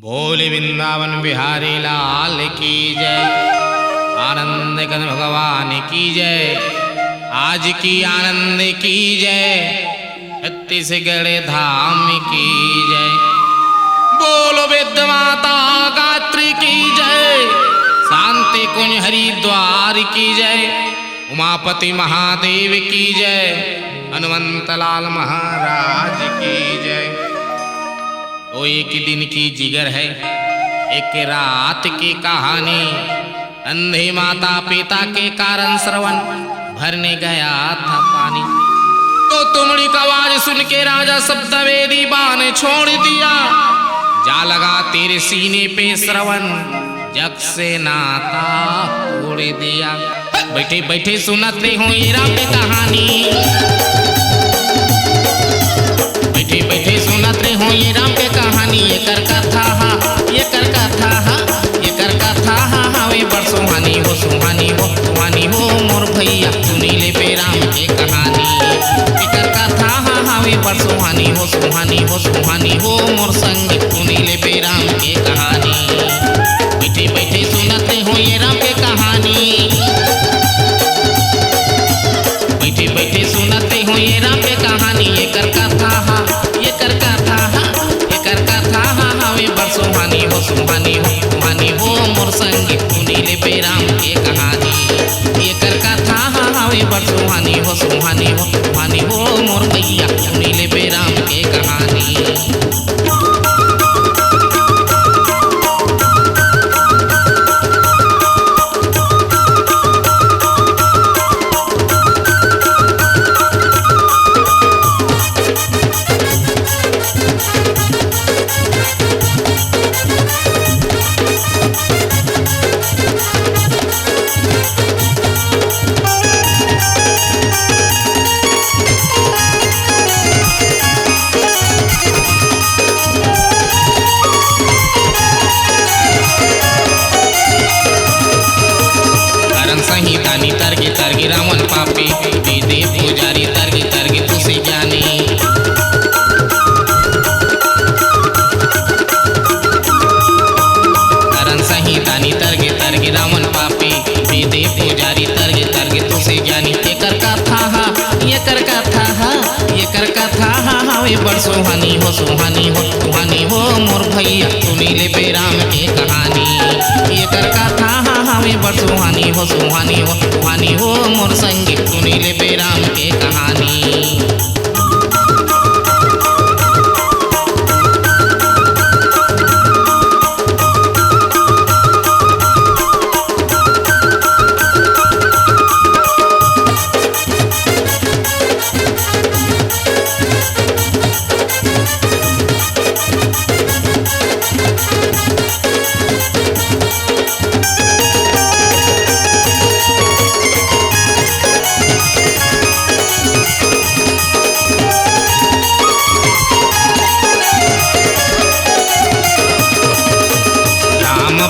बोले वृंदावन बिहारी लाल की जय, आनंद कंद भगवान की जय, आज की आनंद की जय, छत्तीसगढ़ धाम की जय। बोलो वेद माता गात्री की जय, शांति कुंज हरिद्वार की जय, उमापति महादेव की जय, हनुमंत लाल महाराज की जय। तो एक दिन की जिगर है, एक रात की कहानी। अंधे माता पिता के कारण श्रवण भरने गया था पानी। तो तुमड़ी का आवाज सुन के राजा सप्तवेदी बाण छोड़ दिया। जा लगा तेरे सीने पे श्रवण, जग से नाता तोड़ दिया। बैठे बैठे सुनते हो ये राम की कहानी, बैठे बैठे सुनते हो ये राम के कहानी। ये कर कथा हा, ये कर कथा हा, ये कर कथा हा, वे बड़ सुहानी हो, सुहानी हो, सुहानी हो मोर भैया सुनी ले पे राम के कहानी। ये कर कथा हा, वे बड़ सुहानी हो, सुहानी हो, सुहानी हो मोर संग सुनी ले पे राम के कहानी। बैठे बैठे सुनते हो ये राम के कहानी, बैठे बैठे सुनते हो ये राम के कहानी। ये कर कथा हा, ये कर कथा हा, ये कर कथा हा, वे बड़ सुहानी हो, सुहानी हो, सुहानी हो मोर संग सुनी ले पे राम के कहानी। ये कर कथा हा, वे बड़ सुहानी हो, सुहानी हो, सुहानी हो मोर भैया सुनी ले पे राम के कहानी। संहितानी तरगी तरगी रावण पापी, दे पुजारी तरगी तरगी तुसे जानी। करण संहितानी तरगी तरगी रावण पापी, दे पुजारी तरगी तरगी तुसे जानी। ये कर कथा हा, ये कर कथा हा, ये कर कथा हा, वे बड़ सुहानी हो, सुहानी हो, सुहानी हो मोर भैया सुनी ले पे राम के कहानी। ये कर कथा हा, वे बड़ सुहानी हो, सुहानी हो, सुहानी हो मोर संगी सुनी ले पे राम के कहानी।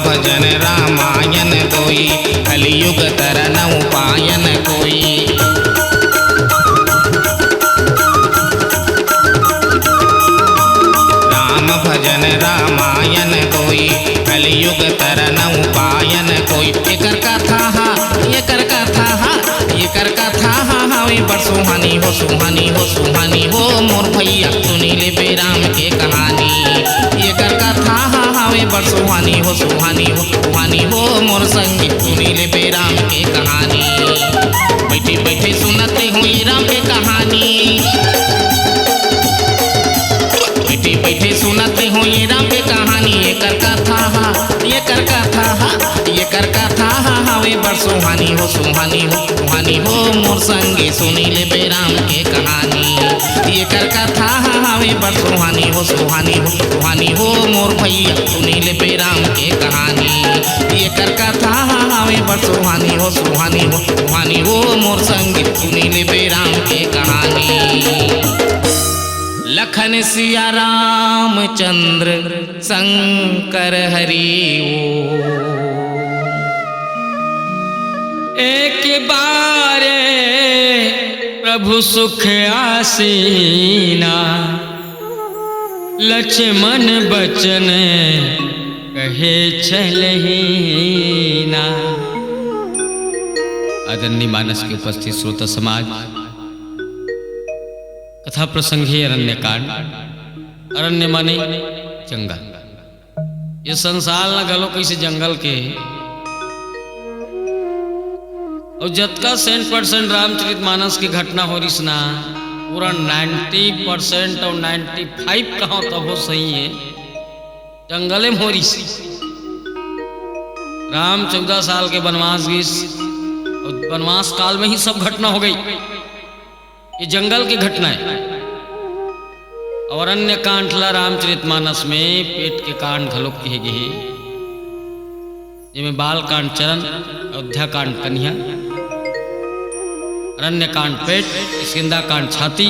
भजन रामायण कोई, कलियुग तरन उपायन कोई। राम भजन रामायण कोई, कलियुग तरन उपायन कोई। ये कर कथा हा, ये कर कथा हा, ये कर कथा हा, वे बड़ सुहानी हो, सुहानी हो, सुहानी हो मोर भैया सुनी ले पे राम के कहानी। ये कर कथा हा, वे बड़ सुहानी हो, सुहानी हो, सुहानी हो मोर संगी सुनी ले पे राम के कहानी। बैठे बैठे सुनते हो ये राम के कहानी, बैठे बैठे सुनते हो ये राम के कहानी। ये कर कथा हा, ये कर कथा हा, ये कर कथा हा, वे बड़ सुहानी हो, सुहानी हो, सुहानी हो मोर संगी सुनी ले पे राम के कहानी। ये कर कथा हा, वे बड़ सुहानी हो, सुहानी हो, सुहानी हो मोर भैया सुनी ले पे राम के कहानी। ये कर कथा हा, वे बड़ सुहानी हो, सुहानी हो, सुहानी हो मोर संगी सुनी ले पे राम के कहानी। लखन सिया रामचंद्र शंकर हरि ओ, एक बार प्रभु सुख आसीना, लक्ष्मण बचन कहे चलहि ना। आदरणीय मानस के उपस्थित श्रोता समाज, कथा प्रसंग है अरण्य कांड। अरण्य माने जंगल। ये संसार न गलो कैसे जंगल के, और जतका 100% रामचरित मानस की घटना हो रही ना, पूरा 90% और 95 कहाँ तो हो सही है जंगले में हो रही। राम 14 साल के वनवास गई, और वनवास काल में ही सब घटना हो गई। ये जंगल की घटना है। और अन्य कांठला रामचरित मानस में पेट के कांड घलोक कहे गए, जिसमें बाल कांड चरण, अयोध्या कांड कन्या, अरण्य कांड पेट, किष्किंधा कांड छाती,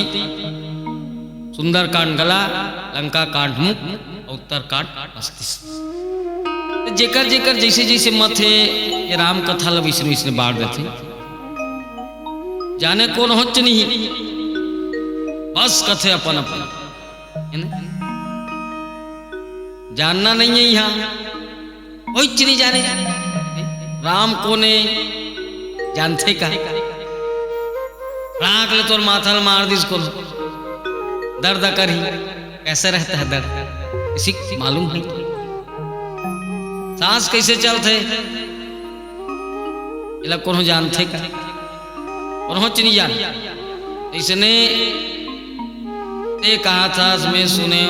सुंदर कांड गला, लंका कांड मुख, उत्तर कांड मस्तिष्क। जेकर जेकर जैसे जैसे मत है ये राम कथा लब इसने बाढ़ देते, जाने कौन होच नहीं, बस कथे अपन अपन जानना नहीं है। यहाँ कोई नहीं जाने राम को ने जानते का राख ले तोर माथा मार दिस को दर्द कर ही कैसे रहता है दर्द किसी मालूम नहीं। सांस कैसे चलते इला कौन जानते का कौन नहीं जान। इसने ये कहा था मैं सुने,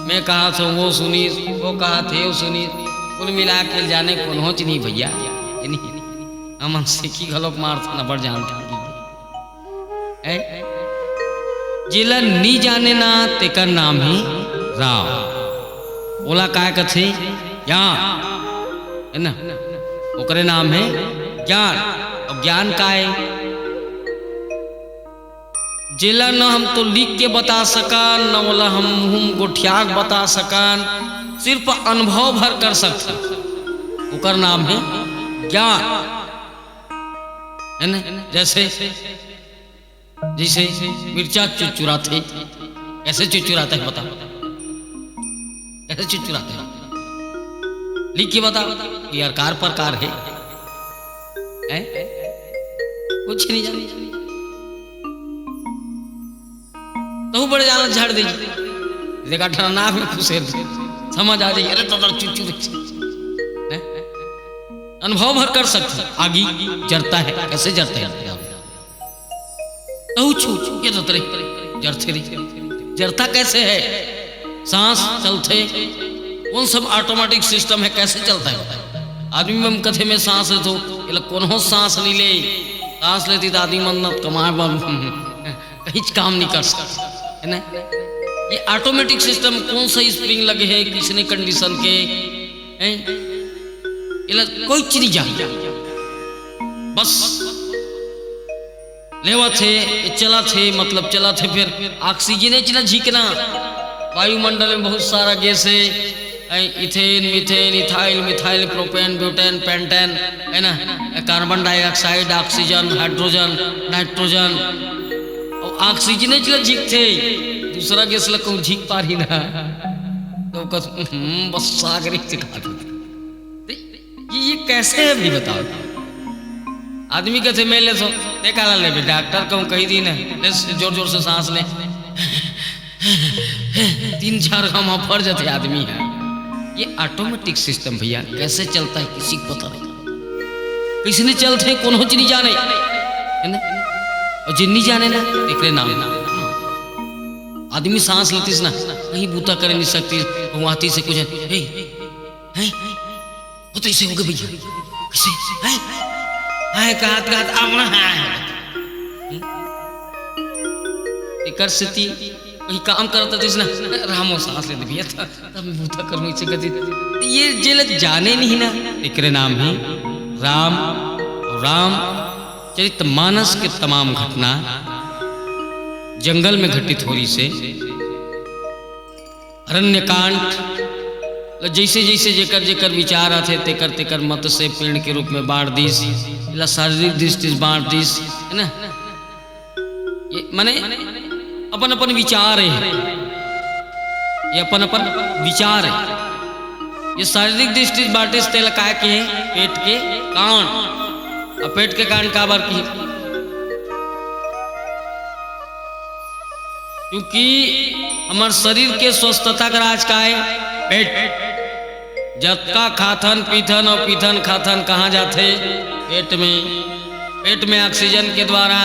मैं कहा था वो सुनी, वो कहा थे वो सुनी, कुल मिला के जाने कौन होच नहीं भैया। हम से की गलोक मार था न बढ़ जानते जिला नी जाने ना तेकर नाम है राम। बोला काय कथे ज्ञान है ना, ओकरे नाम है ज्ञान। और ज्ञान का है जिला न हम तो लिख के बता सकान, न बोला हम गोठियाक बता सकान, सिर्फ अनुभव भर कर सकता, ओकर नाम है ज्ञान है ना। जैसे जैसे मिर्चा चुचुराते, कैसे चुचुराते है बता, कैसे चुचुराते है लिख के बता। यार कार प्रकार है कुछ नहीं जाने तो बड़े जाना झाड़ दीजिए, देखा ठंडा नाक में खुशे समझ आ जाइए। अरे तो चुचू अनुभव भर कर सकते। आगी जरता है, कैसे जरता है ये तो जरते जरता कैसे है, सांस चलते कौन सब ऑटोमेटिक सिस्टम है, कैसे चलता है। आदमी में कथे में सांस है तो ये कौन हो सांस नहीं ले, सांस लेती तो आदमी मन्नत कमाए कहीं काम नहीं कर सकता है ना। ये ऑटोमेटिक सिस्टम कौन सा स्प्रिंग लगे है, किसने कंडीशन के कोई चीज नहीं जान, बस लेवा थे चला थे, मतलब चला थे। फिर ऑक्सीजन चला झीकना, वायुमंडल में बहुत सारा गैस है, ethane methane ethyl methyl propane butane pentane है ना, carbon dioxide oxygen hydrogen nitrogen. और ऑक्सीजन चला झीक थे, दूसरा गैस लग कहूँ झीक पा रही ना तो बस सागरी से खा ये कैसे है भी बताओ। आदमी कहते मैं ले सो देखा ले भी डॉक्टर कहूँ कही दी ना जोर जोर से सांस ले 3-4 घाम फर जाते आदमी है। ये ऑटोमेटिक सिस्टम भैया कैसे चलता है किसी को पता नहीं, किसने चलते कौन हो नहीं जाने है ना। और जिन्नी जाने ना एक नाम आदमी सांस लेती ना कहीं बूता कर नहीं सकती, आती से कुछ है तो इसे हो गए भैया किसे है कहत अपना कर स्थिति कहीं काम करता था ना रामो सांस लेते भैया तब बूता कर इसे कहती। ये जेल जाने नहीं ना एक नाम है राम। और राम चरित मानस के तमाम घटना जंगल में घटित हो रही से अरण्य कांड जैसे जैसे जेकर जेकर विचार आते तेकर तेकर मत से पेड़ के रूप में बाढ़ दीस, शारीरिक दृष्टि से बाढ़ दीस है ना। ये माने अपन अपन विचार है, ये अपन अपन विचार है। ये शारीरिक दृष्टि बाटे तेल काय के हैं पेट के कान, और पेट के कान का बार की, क्योंकि हमारे शरीर के स्वस्थता का राज का है पेट। जतका खाथन पीथन और पीथन खाथन कहाँ जाते? पेट में। पेट में ऑक्सीजन के द्वारा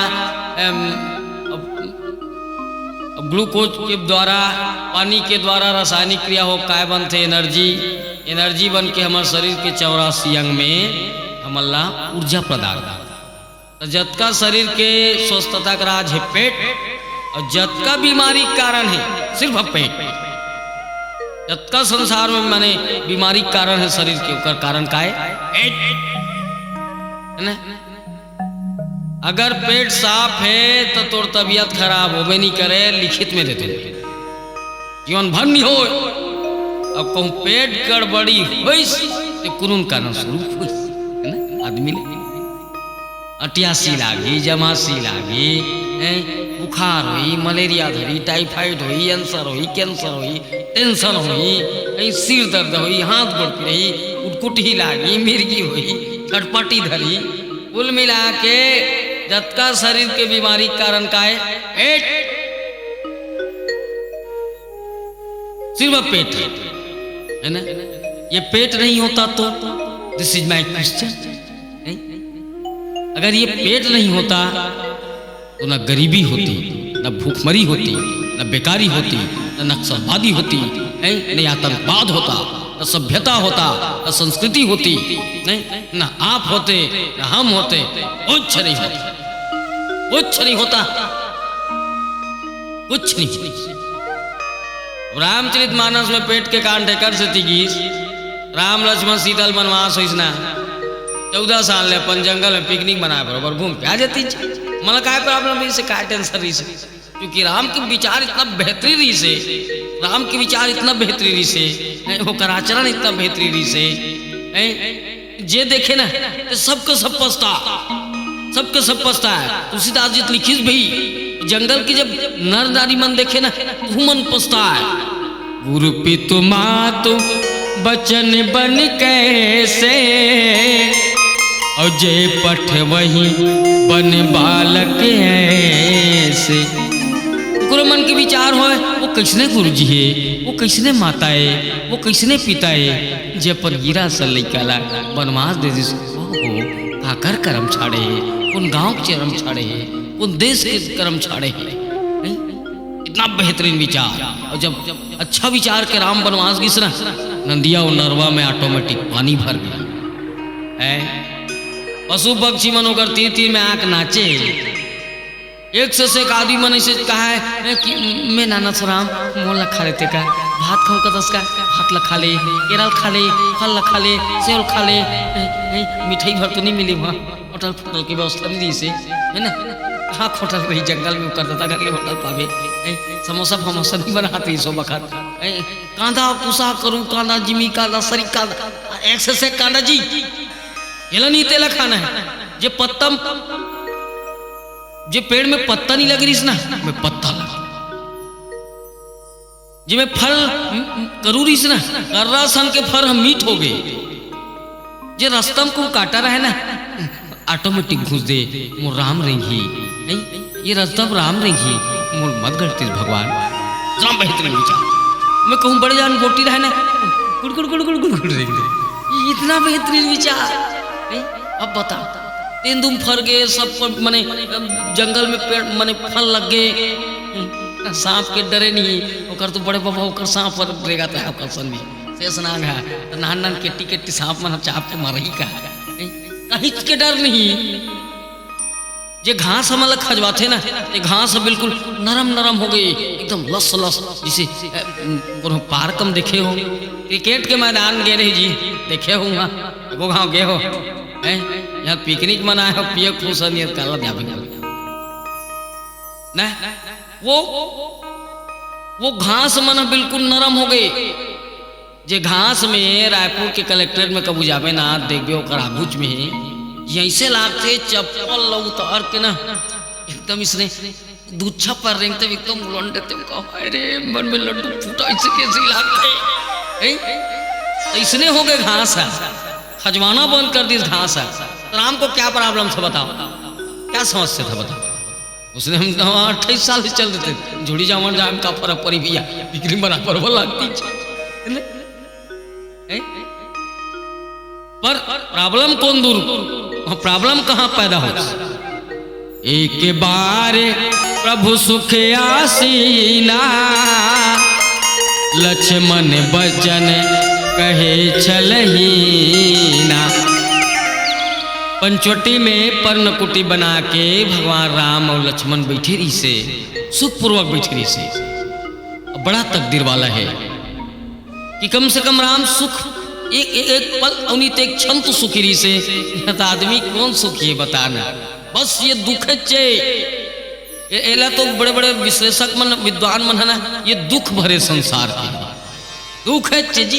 ग्लूकोज के द्वारा पानी के द्वारा रासायनिक क्रिया हो काय बनते एनर्जी। एनर्जी बन के हमारे शरीर के 84 अंग में हमला ऊर्जा प्रदान करता। तो जतका शरीर के स्वस्थता का राज है पेट, और जतका बीमारी कारण है सिर्फ पेट। जतका संसार में माने बीमारी कारण है शरीर के, ऊपर कारण का है पेट है ना। अगर पेट साफ है तो तोर तबीयत खराब होबे नहीं करे, लिखित में देते जीवन भर नहीं हो। अब कहूँ पेट गड़बड़ी होइस तो कुन कारण स्वरूप होइस है ना। आदमी ने अटियासी लागी, जमासी लागी, बुखार हुई, मलेरिया धरी, टाइफाइड हुई, अंसर हुई, कैंसर हुई, टेंशन हुई, सिर दर्द हुई, हाथ गोड़ रही, उटकुटी लागी, मिर्गी हुई, छटपटी धरी, कुल मिला के जतका शरीर के बीमारी कारण का है पेट, सिर्फ पेट है ना। ये पेट नहीं होता तो दिस इज माई क्वेश्चन। अगर ये पेट नहीं होता तो न गरीबी होती, न भूखमरी होती, न बेकारी होती, न नक्सलवादी होती, न आतंकवाद होता, न सभ्यता होता, न संस्कृति होती, न आप होते, न हम होते, कुछ नहीं होता, कुछ नहीं होता, कुछ नहीं। रामचरितमानस में पेट के कान ढेकर से तीगीस राम लक्ष्मण सीतल वनवास होइसना 14 साल ले अपन जंगल में पिकनिक बनाए बरोबर घूम के आ जाती। मतलब काय प्रॉब्लम रही से, काय टेंशन रही से, क्योंकि राम के विचार इतना बेहतरीन रही से, राम के विचार इतना बेहतरीन रही से, होकर आचरण इतना बेहतरीन रही से, जे देखे ना तो सबको सब पछता, सबके सब पछता है। तुलसीदास जी लिखिस भाई जंगल की जब नर नारी मन देखे ना तो मन पछता है। गुरु पितु मातु बचन बन कैसे, और जय पठ वही बन बालक ऐसे। गुरु मन के विचार हो वो किसने गुरु जी है, वो किसने माता है, वो किसने पिता है, जे पर गिरा सल लैकाला बनवास दे दिस काकर कर्म छाड़े है, कौन गांव के कर्म छाड़े है, कौन देश के कर्म छाड़े है। इतना बेहतरीन विचार। और जब अच्छा विचार के राम बनवास गिस ना, नंदिया और नरवा में ऑटोमेटिक पानी भर गया है। पशु पक्षी मन होकर तीर तीर में आंख नाचे। एक से एक आदमी मन ऐसे कहा है कि मैं नाना राम मोल खा लेते का भात खाऊं का दस का भात लखा ले, केरल खा ले, फल लखा ले, सेव खा ले, मिठाई भर तो नहीं मिली वहाँ, होटल फोटल की व्यवस्था नहीं दी से है ना। हाँ होटल रही जंगल में कर देता करके होटल पावे, समोसा फमोसा नहीं बनाते सो बखत, कांदा पुसा करूँ, कांदा जिमी कांदा सरी कांदा, एक से कांदा जी ये नहीं तेला खाना है। जे पत्ता जे पेड़ में पत्ता नहीं लग रही ना, मैं पत्ता लगा। जे में फल करूरी से ना, कर्रा सन के फल हम मीठ हो गए। जे रास्ता को काटा रहे ना, ऑटोमेटिक घुस दे मोर राम रही, ये रास्ता राम रही मोर मत गढ़ती भगवान। इतना बेहतरीन विचार। मैं कहूँ बड़े जान गोटी रहे ना, गुड़ गुड़ गुड़ गुड़ गुड़ गुड़ इतना बेहतरीन विचार। अब बता तेंदुम फर गए सब मने जंगल में पेड़ मने फल लग गए, सांप के डरे नहीं ओकर तो बड़े बाबा ओकर सांप पर डरेगा था ओकर सन भी शेष नाग है नान नान केटी केटी सांप मन चाप के मार ही का कहीं के डर नहीं। जे घास हमला खजवाते ना ये घास बिल्कुल नरम नरम हो गई एकदम लस लस, जिसे पार्क में देखे हो क्रिकेट के मैदान गए रहे जी देखे हो वहाँ वो गाँव गए हो यहाँ पिकनिक मनाए हो पिए खुश काला ना वो घास मना बिल्कुल नरम हो गई। जे घास में रायपुर के कलेक्ट्रेट में कबू जावे ना देखबे ओकर आगुच में ऐसे लागते चप्पल उतार के ना एकदम इसने दूच्छा पर रेंगते एकदम उलट देते कहो अरे मन में लड्डू फूटा ऐसे कैसे लागते तो इसने हो गए घास है खजवाना बंद कर दी इस घास है। तो राम को क्या प्रॉब्लम था बताओ, क्या समस्या था बताओ। उसने हम 28 साल से चल देते झुड़ी जावन जाम का फर्क पड़ी भैया बिक्री बराबर वो लगती पर प्रॉब्लम कौन दूर, प्रॉब्लम कहाँ पैदा हो। एक बार प्रभु सुख आसीना लक्ष्मण बचन कहे चलहीना। पंचवटी में पर्णकुटी बना के भगवान राम और लक्ष्मण बैठे रही से सुखपूर्वक बैठे रही से। बड़ा तकदीर वाला है कि कम से कम राम सुख एक पल अवनीत एक क्षण तो सुखी रही से। तो आदमी कौन सुखी है बताना, बस ये दुख चे एला तो बड़े बड़े विश्लेषक मन विद्वान मन है ना, ये दुख भरे संसार के दुख है जी,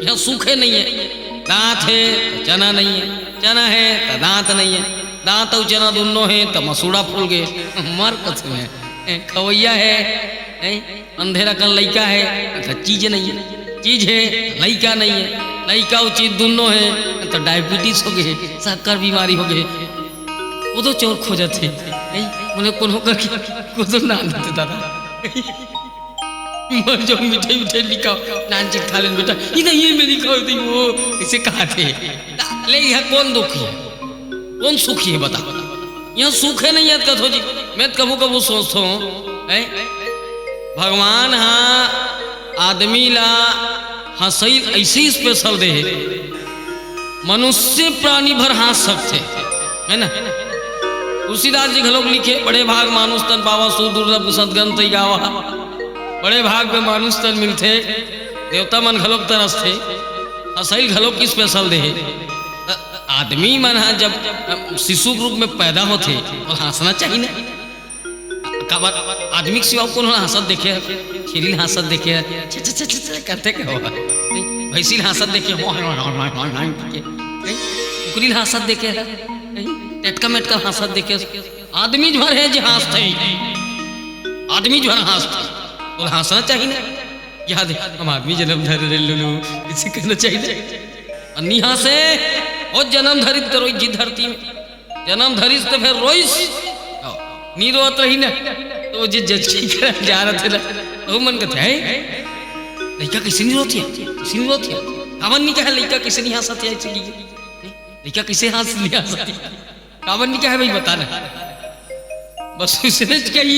यह सुख है नहीं है। दांत है तो चना नहीं है, चना है तो दांत नहीं है, दांत और चना दोनों है तो मसूड़ा फूल गए मर कसम है। खवैया है अंधेरा कल लइका है तो चीज नहीं है, चीज है लइका नहीं है, लइका और चीज दोनों है तो डायबिटीज हो गए, शक्कर बीमारी हो गए। वो तो चोर खोजत है बोले कौन होकर को तो नान देते दादा मर जाओ मिठाई मिठाई लिखाओ नान चीज खा लेन बेटा, ये नहीं ये मेरी खाओ थी वो इसे कहा थे। ले यह कौन दुखी है कौन सुखी है बता, यह सुख है नहीं याद कथो जी। मैं कबू कबू सोचता हूँ भगवान हाँ आदमी ला हंसई ऐसे स्पेशल दे मनुष्य प्राणी भर हंस सकते है ना। तुलसीदास जी घलोक लिखे बड़े भाग मानुष तन पावा सुदुर्लभ सदगन तई गावा। बड़े भाग में मानुष तन मिलते देवता मन घलोक तरस थे असैल घलोक की स्पेशल दे। आदमी मन हा जब शिशु रूप में पैदा होते और हंसना चाहिए ना। आदमी के सिवा कौन हंसत देखे खिली हंसत देखे करते क्या होगा भैंसी हंसत देखे कुकुरी हंसत देखे टेटका मेटका हंसत देखे। आदमी जो है जो हंसते आदमी जो हंसते और हंसना चाहिए ना। याद है हम आदमी जन्म धर लुलू इसे कहना चाहिए अन्नी हंसे और जन्म धरित तो रोई जी धरती में जन्म धरिस तो फिर रोइस नी रोत रही ना तो जी जज जा रहे थे ना तो मन कहते है लड़का किसी नहीं रोती है किसी नहीं रोती है कावन नहीं कहा लड़का किसी नहीं हंसती है लड़का किसे हंस नहीं हंसती कावन नहीं कहा भाई बताना बस उसने कही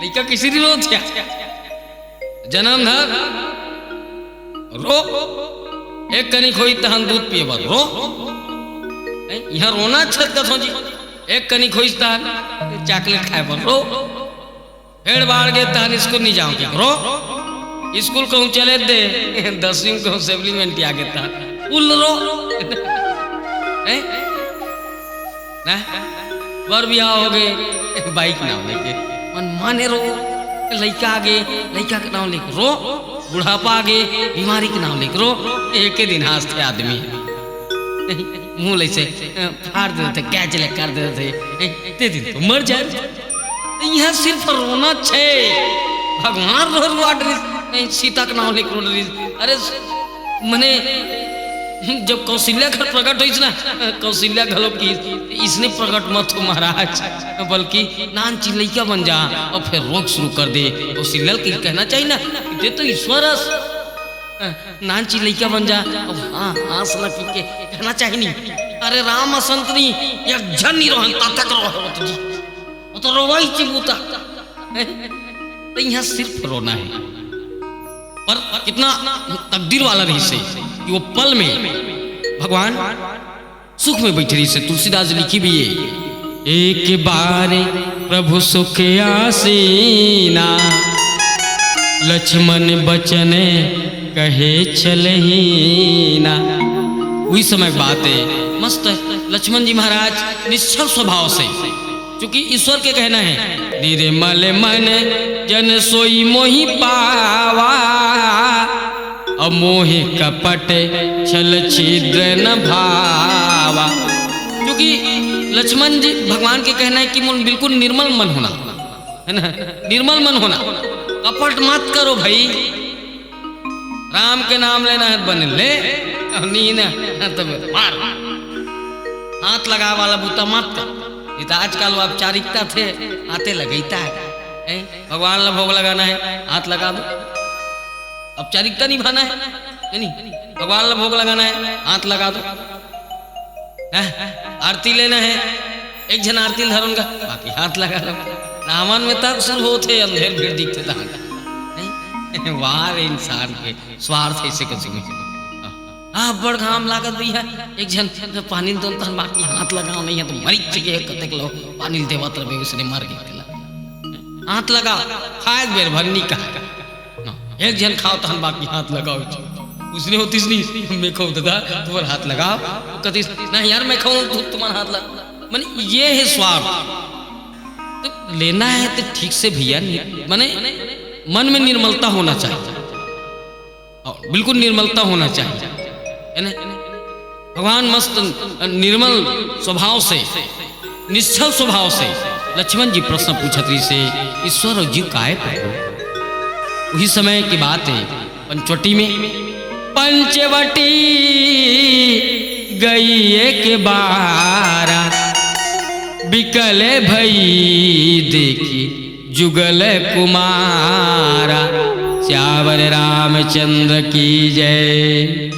लड़का किसी नहीं रोती है जन्म धर रो एक कनी खोई तहन दूध पिए बात रो यहाँ रोना छत का सोची एक कनी खोई तहन चॉकलेट खाए पर रो भेड़ बाढ़ गए तहन स्कूल नहीं जाओगे रो स्कूल कहूँ चले दे 10वीं कहूँ सप्लीमेंट आ गया था उल रो ना बर बियाह हो गए बाइक नाम लेके मन माने रो लड़का आगे लड़का के नाम लेकर रो बुढ़ापा आगे बीमारी के नाम लेकर रो एक ही दिन हंसते आदमी मुंह ऐसे फाड़ देते क्या चले कर देते दिन तो मर जाए। यह सिर्फ रोना छे भगवान रो सीता के नाम लेकर अरे मने जब कौशल्या घर प्रकट हुई ना कौशल्या घलो की इसने प्रकट मत हो महाराज बल्कि नान चिल्लैया बन जा और फिर रोग शुरू कर दे। कौशल्या की कहना चाहिए ना दे तो ईश्वर नान चिल्लैया बन जा हाँ हंस न पी के कहना चाहिए नहीं। अरे राम असंत नहीं एक जन नहीं रोहन तक रो जी वो तो रोवाई चिबूता तो यहाँ सिर्फ रोना है पर कितना तकदीर वाला रही से कि वो पल में भगवान सुख में बैठे रही से। तुलसीदास लिखी भी है एक बार प्रभु सुख आसीना लक्ष्मण बचन कहे चलहीना। वही समय बात है मस्त लक्ष्मण जी महाराज निश्चल स्वभाव से क्योंकि ईश्वर के कहना है निर्मल मन जन सोई मोहि पावा अमोहि कपट छल छिद्र न भावा। क्योंकि लक्ष्मण जी भगवान के कहना है कि मन बिल्कुल निर्मल मन होना है ना, निर्मल मन होना, कपट मत करो भाई, राम के नाम लेना है बन ले, नहीं ना तो मार, हाथ लगा वाला बूता मत कर। ये तो आजकल वो औपचारिकता थे, आते लगेता है, भगवान ला भोग लगाना है हाथ लगा दो, औपचारिकता निभाना है, नहीं भगवान ला भोग लगाना है हाथ लगा दो, आरती लेना है एक जन आरती धरन का बाकी हाथ लगा लो, रावण में तक शुरू होते अंधेर भीड़ दिखते था, वार इंसान के स्वार्थ ऐसे कुछ नहीं। हाँ बड़ घाम लागत भी है, एक जन पानी दो तन बाकी हाथ लगाओ नहीं है तो मरीच के कतेक लोग पानी देवत रहे उसने मार के हाथ लगा खाए बेर भरनी का, एक जन खाओ तन बाकी हाथ लगाओ, उसने होतीस नहीं मैं खाऊं दादा तुम्हारा हाथ लगाओ, कतीस नहीं यार मैं खाऊं तो तुम्हारा हाथ लगा, माने ये है स्वार्थ। तो लेना है तो ठीक से भैया, माने मन में निर्मलता होना चाहिए, और बिल्कुल निर्मलता होना चाहिए, है ना। भगवान मस्त निर्मल स्वभाव से, निश्चल स्वभाव से लक्ष्मण जी प्रश्न पूछत रही से ईश्वर और जीव काहे पर। उसी समय की बात है पंचवटी में, पंचवटी गई एक बारा, बिकल भई देखी जुगल कुमारा, श्यावर रामचंद्र की जय।